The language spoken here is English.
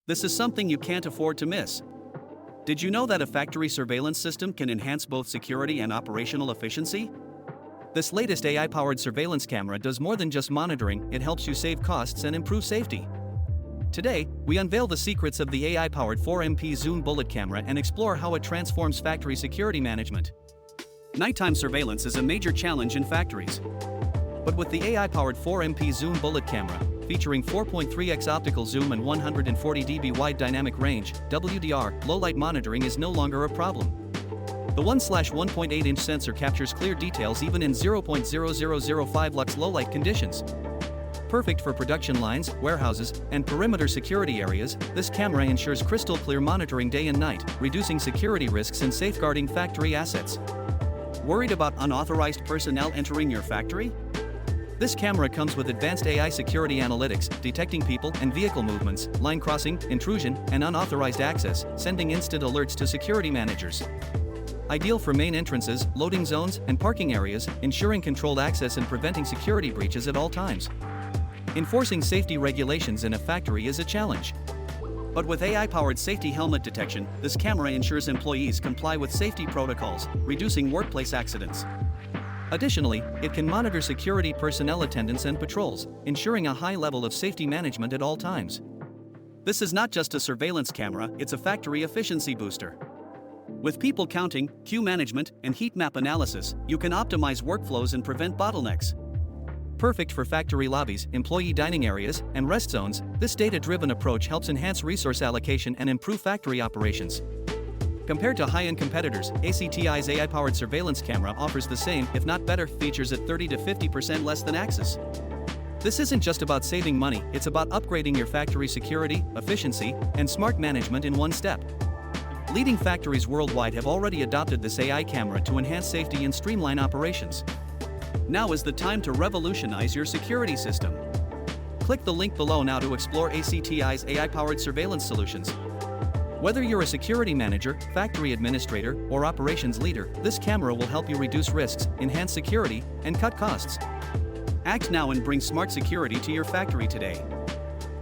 This is something you can't afford to miss. Did you know that a factory surveillance system can enhance both security and operational efficiency? This latest AI-powered surveillance camera does more than just monitoring, it helps you save costs and improve safety. Today, we unveil the secrets of the AI-powered 4MP zoom bullet camera and explore how it transforms factory security management. Nighttime surveillance is a major challenge in factories. But with the AI-powered 4MP zoom bullet camera, featuring 4.3x optical zoom and 140 dB wide dynamic range, WDR, low-light monitoring is no longer a problem. The 1/1.8-inch sensor captures clear details even in 0.0005 lux low-light conditions. Perfect for production lines, warehouses, and perimeter security areas, this camera ensures crystal-clear monitoring day and night, reducing security risks and safeguarding factory assets. Worried about unauthorized personnel entering your factory? This camera comes with advanced AI security analytics, detecting people and vehicle movements, line crossing, intrusion, and unauthorized access, sending instant alerts to security managers. Ideal for main entrances, loading zones, and parking areas, ensuring controlled access and preventing security breaches at all times. Enforcing safety regulations in a factory is a challenge. But with AI-powered safety helmet detection, this camera ensures employees comply with safety protocols, reducing workplace accidents. Additionally, it can monitor security personnel attendance and patrols, ensuring a high level of safety management at all times. This is not just a surveillance camera, it's a factory efficiency booster. With people counting, queue management, and heat map analysis, you can optimize workflows and prevent bottlenecks. Perfect for factory lobbies, employee dining areas, and rest zones, this data-driven approach helps enhance resource allocation and improve factory operations. Compared to high-end competitors, ACTI's AI-powered surveillance camera offers the same, if not better, features at 30 to 50% less than Axis. This isn't just about saving money, it's about upgrading your factory security, efficiency, and smart management in one step. Leading factories worldwide have already adopted this AI camera to enhance safety and streamline operations. Now is the time to revolutionize your security system. Click the link below now to explore ACTI's AI-powered surveillance solutions. Whether you're a security manager, factory administrator, or operations leader, this camera will help you reduce risks, enhance security, and cut costs. Act now and bring smart security to your factory today.